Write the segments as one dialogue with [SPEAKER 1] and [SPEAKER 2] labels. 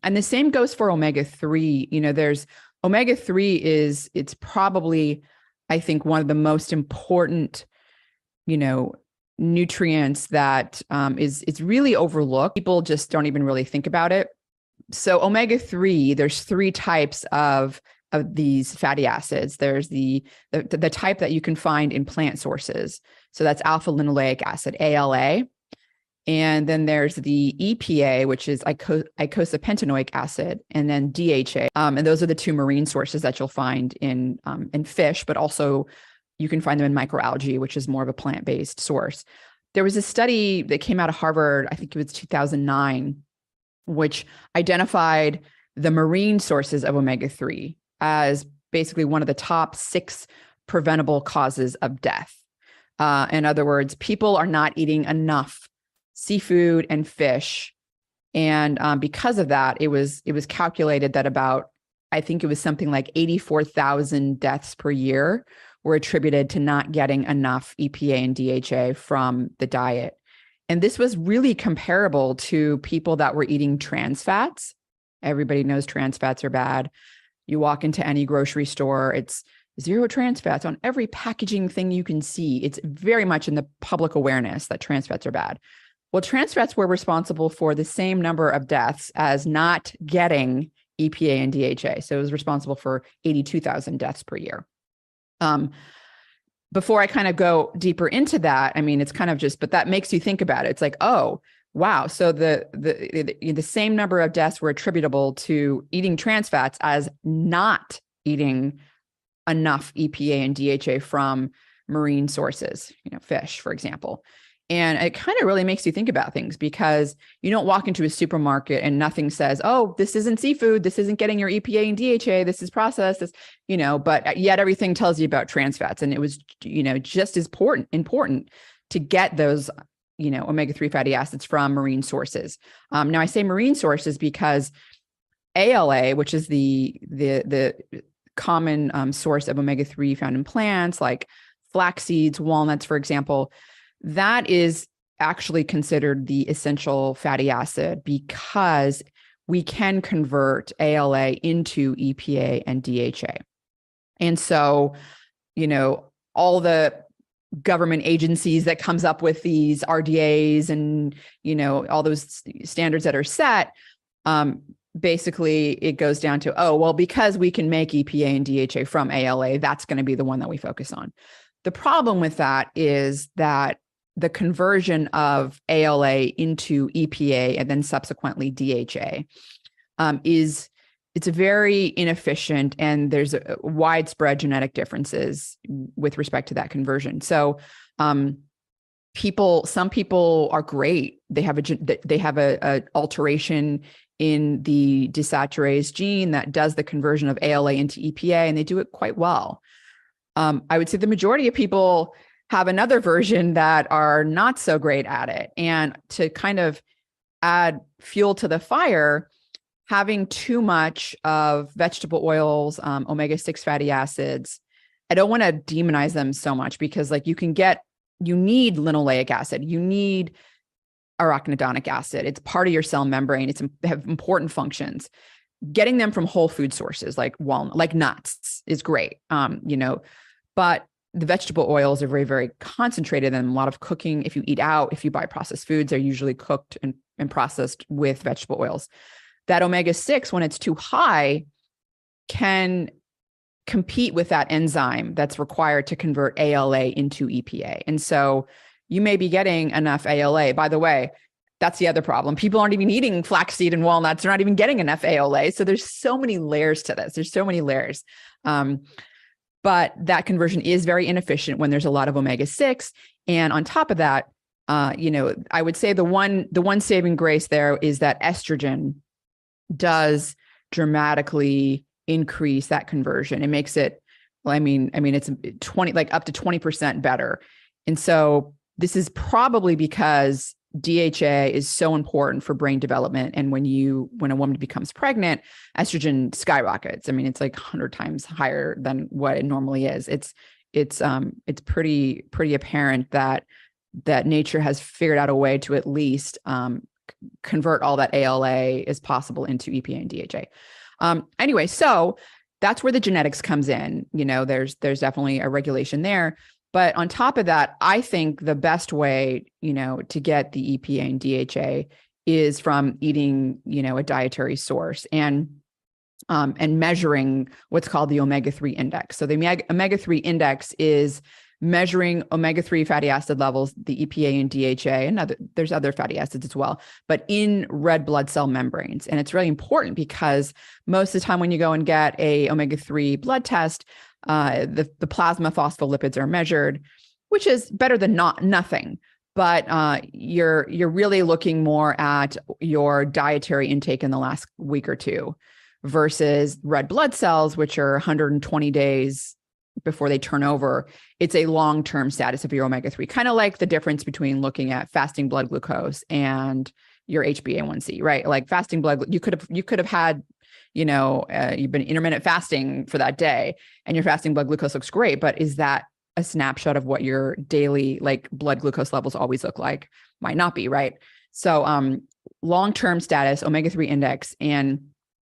[SPEAKER 1] And the same goes for omega-3. There's omega-3 it's probably, I think, one of the most important, nutrients that is really overlooked. People just don't even really think about it. So omega-3, there's three types of these fatty acids. There's the type that you can find in plant sources. So that's alpha linoleic acid, ALA. And then there's the EPA, which is eicosapentaenoic acid, and then DHA. And those are the two marine sources that you'll find in fish, but also you can find them in microalgae, which is more of a plant-based source. There was a study that came out of Harvard, I think it was 2009, which identified the marine sources of omega-3 as basically one of the top 6 preventable causes of death. In other words, people are not eating enough seafood and fish. And because of that, it was calculated that about, I think it was something like 84,000 deaths per year were attributed to not getting enough EPA and DHA from the diet. And this was really comparable to people that were eating trans fats. Everybody knows trans fats are bad. You walk into any grocery store, it's 0 trans fats on every packaging thing you can see. It's very much in the public awareness that trans fats are bad. Well, trans fats were responsible for the same number of deaths as not getting EPA and DHA. So it was responsible for 82,000 deaths per year. Before I kind of go deeper into that, I mean, it's kind of just, but that makes you think about it. It's like, oh, wow. So the same number of deaths were attributable to eating trans fats as not eating enough EPA and DHA from marine sources, fish, for example. And it kind of really makes you think about things, because you don't walk into a supermarket and nothing says, oh, this isn't seafood, this isn't getting your EPA and DHA, this is processed, but yet everything tells you about trans fats. And it was, just as important to get those, omega-3 fatty acids from marine sources. Now I say marine sources because ALA, which is the common source of omega-3 found in plants like flax seeds, walnuts, for example, that is actually considered the essential fatty acid because we can convert ALA into EPA and DHA. And so, all the government agencies that comes up with these RDAs and, all those standards that are set, basically it goes down to, oh, well, because we can make EPA and DHA from ALA, that's going to be the one that we focus on. The problem with that is that the conversion of ALA into EPA and then subsequently DHA it's very inefficient, and there's a widespread genetic differences with respect to that conversion. So some people are great. They have a alteration in the desaturase gene that does the conversion of ALA into EPA, and they do it quite well. I would say the majority of people have another version that are not so great at it. And to kind of add fuel to the fire, having too much of vegetable oils, omega-6 fatty acids, I don't want to demonize them so much, because you need linoleic acid, you need arachidonic acid. It's part of your cell membrane. It's have important functions. Getting them from whole food sources like walnut, like nuts is great. But the vegetable oils are very, very concentrated, and a lot of cooking. If you eat out, if you buy processed foods, they're usually cooked and processed with vegetable oils. That omega-6, when it's too high, can compete with that enzyme that's required to convert ALA into EPA. And so you may be getting enough ALA. By the way, that's the other problem. People aren't even eating flaxseed and walnuts. They're not even getting enough ALA. So there's so many layers to this. There's so many layers. But that conversion is very inefficient when there's a lot of omega-6. And on top of that, I would say the one saving grace there is that estrogen does dramatically increase that conversion. It makes it, it's 20, up to 20% better. And so this is probably because DHA is so important for brain development. And when a woman becomes pregnant, estrogen skyrockets. It's like 100 times higher than what it normally is. It's pretty apparent that nature has figured out a way to at least convert all that ALA as possible into EPA and DHA. Anyway, so that's where the genetics comes in. There's definitely a regulation there. But on top of that, I think the best way, to get the EPA and DHA is from eating, a dietary source and measuring what's called the omega-3 index. So the omega-3 index is measuring omega-3 fatty acid levels, the EPA and DHA, and there's other fatty acids as well, but in red blood cell membranes. And it's really important because most of the time when you go and get a omega-3 blood test, the plasma phospholipids are measured, which is better than nothing. But you're really looking more at your dietary intake in the last week or two versus red blood cells, which are 120 days before they turn over. It's a long-term status of your omega-3, kind of like the difference between looking at fasting blood glucose and your HbA1c, right? Like fasting blood, you could have had, you've been intermittent fasting for that day and your fasting blood glucose looks great, but is that a snapshot of what your daily blood glucose levels always look like? Might not be, right? So long-term status, omega-3 index, and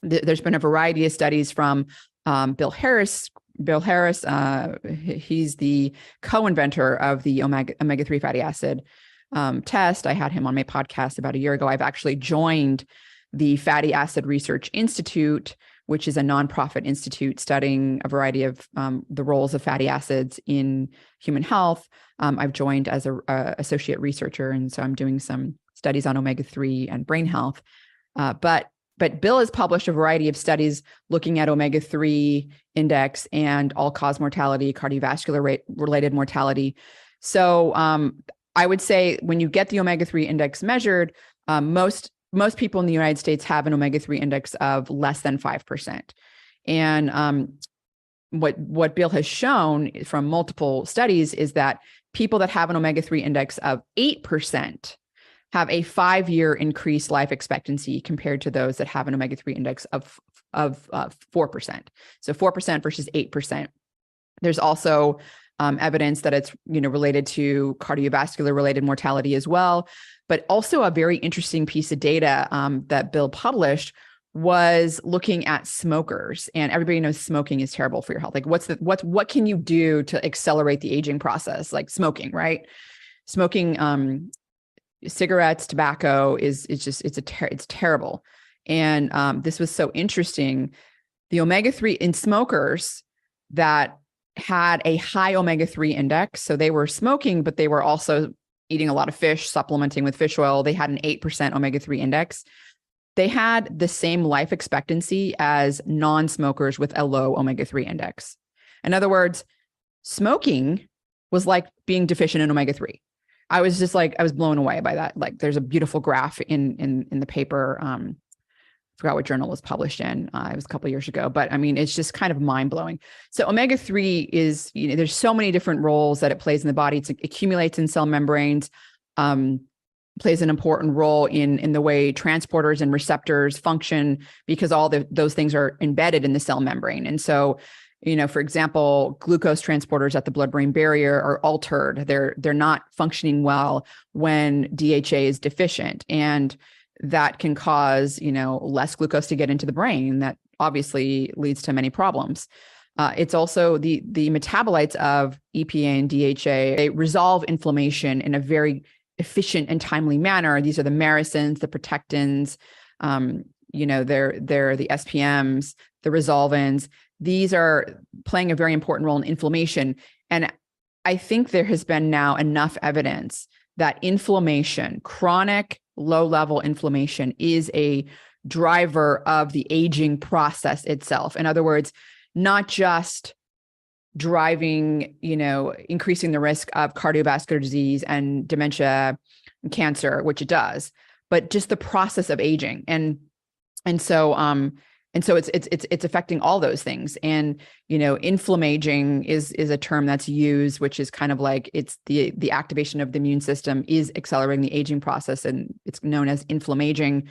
[SPEAKER 1] there's been a variety of studies from Bill Harris, he's the co-inventor of the omega-3 fatty acid test. I had him on my podcast about a year ago. I've actually joined the Fatty Acid Research Institute, which is a nonprofit institute studying a variety of the roles of fatty acids in human health. I've joined as an associate researcher, and so I'm doing some studies on omega-3 and brain health. But Bill has published a variety of studies looking at omega-3 index and all-cause mortality, cardiovascular related mortality. So I would say when you get the omega-3 index measured, most people in the United States have an omega-3 index of less than 5%. And what Bill has shown from multiple studies is that people that have an omega-3 index of 8% have a 5-year increased life expectancy compared to those that have an omega-3 index of 4%. So 4% versus 8%. There's also evidence that it's related to cardiovascular related mortality as well. But also a very interesting piece of data that Bill published was looking at smokers, and everybody knows smoking is terrible for your health. Like what can you do to accelerate the aging process? Like smoking, right? Smoking, cigarettes, tobacco it's terrible. And this was so interesting. The omega-3 in smokers that had a high omega-3 index, so they were smoking, but they were also eating a lot of fish, supplementing with fish oil. They had an 8% omega-3 index. They had the same life expectancy as non-smokers with a low omega-3 index. In other words, smoking was like being deficient in omega-3. I was blown away by that. Like there's a beautiful graph in the paper. I forgot what journal it was published in. It was a couple of years ago, but I mean, it's just kind of mind blowing. So omega-3 is, there's so many different roles that it plays in the body. It accumulates in cell membranes, plays an important role in the way transporters and receptors function because all those things are embedded in the cell membrane. And so, for example, glucose transporters at the blood-brain barrier are altered. They're not functioning well when DHA is deficient. And that can cause, less glucose to get into the brain. That obviously leads to many problems. It's also the metabolites of EPA and DHA. They resolve inflammation in a very efficient and timely manner. These are the myrisins, the protectins, they're the SPMs, the resolvins. These are playing a very important role in inflammation. And I think there has been now enough evidence that inflammation, chronic low-level inflammation, is a driver of the aging process itself. In other words, not just driving, increasing the risk of cardiovascular disease and dementia and cancer, which it does, but just the process of aging. And so it's affecting all those things. And, inflammaging is a term that's used, which is kind of like it's the activation of the immune system is accelerating the aging process. And it's known as inflammaging.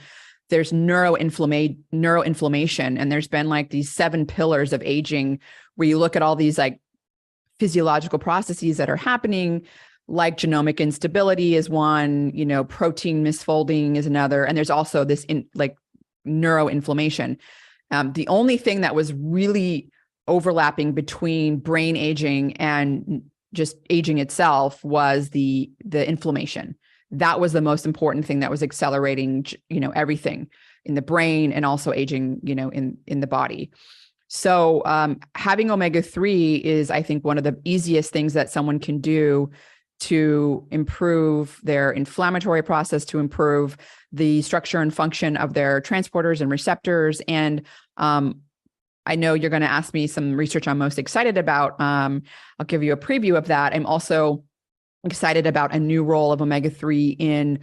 [SPEAKER 1] There's neuroinflammation. And there's been like these 7 pillars of aging where you look at all these like physiological processes that are happening like genomic instability is one, protein misfolding is another. And there's also this neuroinflammation. The only thing that was really overlapping between brain aging and just aging itself was the inflammation. That was the most important thing that was accelerating, everything in the brain and also aging, in the body. So having omega-3 is, I think, one of the easiest things that someone can do to improve their inflammatory process, to improve the structure and function of their transporters and receptors. And I know you're going to ask me some research I'm most excited about. I'll give you a preview of that. I'm also excited about a new role of omega-3 in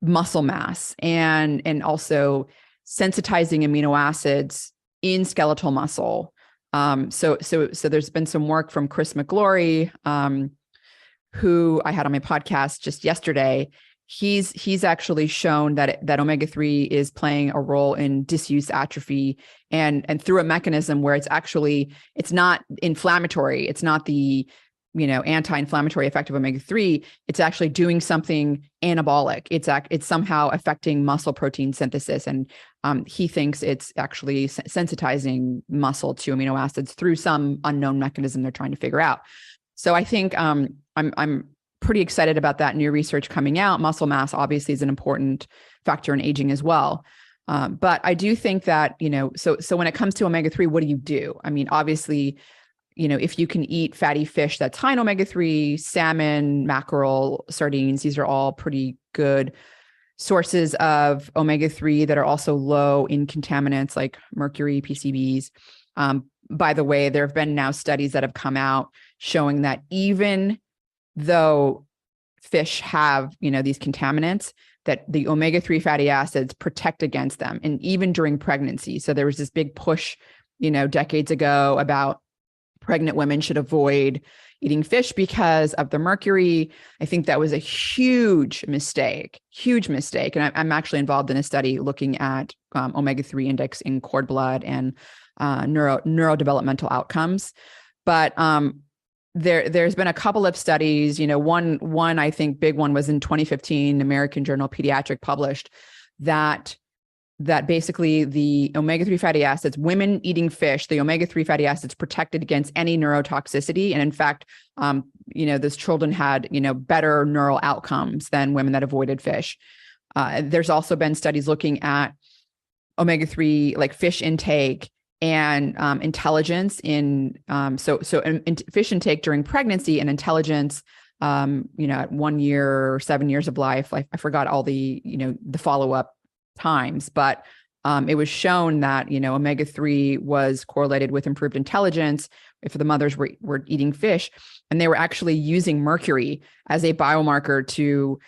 [SPEAKER 1] muscle mass and also sensitizing amino acids in skeletal muscle. So there's been some work from Chris McGlory, who I had on my podcast just yesterday. He's actually shown that omega-3 is playing a role in disuse atrophy and through a mechanism where it's not inflammatory. It's not the, anti-inflammatory effect of omega-3. It's actually doing something anabolic. It's somehow affecting muscle protein synthesis. And he thinks it's actually sensitizing muscle to amino acids through some unknown mechanism they're trying to figure out. So I think I'm pretty excited about that new research coming out. Muscle mass obviously is an important factor in aging as well. But I do think that, so when it comes to omega-3, what do you do? I mean, obviously, if you can eat fatty fish that's high in omega-3, salmon, mackerel, sardines, these are all pretty good sources of omega-3 that are also low in contaminants like mercury, PCBs. By the way, there have been now studies that have come out showing that even though fish have, these contaminants, that the omega-3 fatty acids protect against them, and even during pregnancy. So there was this big push, decades ago about pregnant women should avoid eating fish because of the mercury. I think that was a huge mistake. And I'm actually involved in a study looking at omega-3 index in cord blood and neurodevelopmental outcomes. But there's been a couple of studies, one I think big one was in 2015, American Journal of Pediatric published that basically the omega-3 fatty acids, women eating fish, the omega-3 fatty acids protected against any neurotoxicity. And in fact, those children had, better neural outcomes than women that avoided fish. There's also been studies looking at omega-3, like fish intake and intelligence in fish intake during pregnancy and intelligence, at 1 year or 7 years of life. I forgot all the, the follow-up times, but it was shown that, omega-3 was correlated with improved intelligence if the mothers were eating fish, and they were actually using mercury as a biomarker to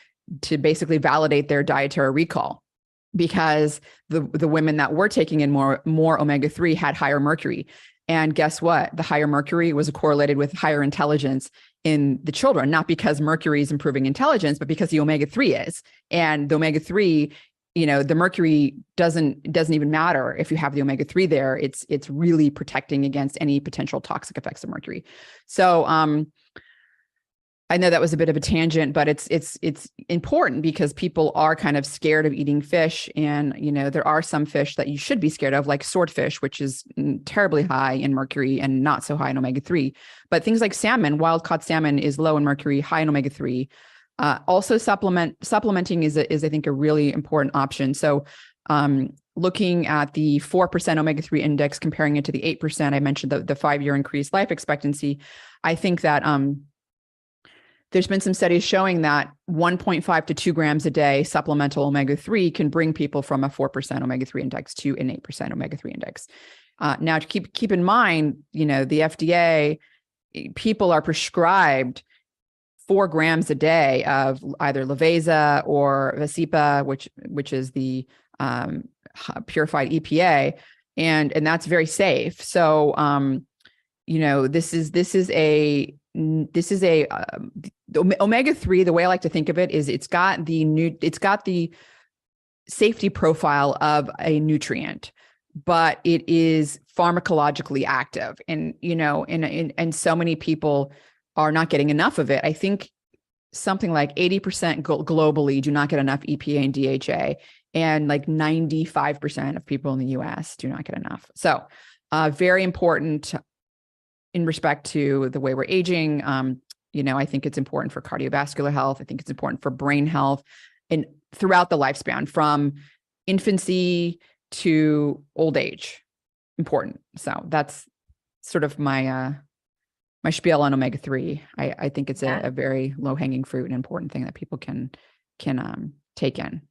[SPEAKER 1] basically validate their dietary recall, because the women that were taking in more omega-3 had higher mercury. And guess what? The higher mercury was correlated with higher intelligence in the children, not because mercury is improving intelligence, but because the omega-3 is. And the omega-3, the mercury doesn't even matter if you have the omega-3 there. It's really protecting against any potential toxic effects of mercury. So I know that was a bit of a tangent, but it's important because people are kind of scared of eating fish. And, there are some fish that you should be scared of, like swordfish, which is terribly high in mercury and not so high in omega-3. But things like salmon, wild caught salmon is low in mercury, high in omega-3. Also supplementing is I think a really important option. So looking at the 4% omega-3 index, comparing it to the 8%, I mentioned the 5-year increased life expectancy. I think that there's been some studies showing that 1.5 to 2 grams a day supplemental omega-3 can bring people from a 4% omega-3 index to an 8% omega-3 index. Now, to keep in mind, the FDA, people are prescribed 4 grams a day of either Leveza or Vasipa, which is the purified EPA, and that's very safe. So, this is a the omega-3. The way I like to think of it is it's got the safety profile of a nutrient, but it is pharmacologically active, and and so many people are not getting enough of it. I think something like 80% globally do not get enough EPA and DHA, and like 95% of people in the US do not get enough. So very important in respect to the way we're aging. I think it's important for cardiovascular health. I think it's important for brain health and throughout the lifespan, from infancy to old age. Important. So that's sort of my spiel on omega-3. I think it's a very low-hanging fruit and important thing that people can take in.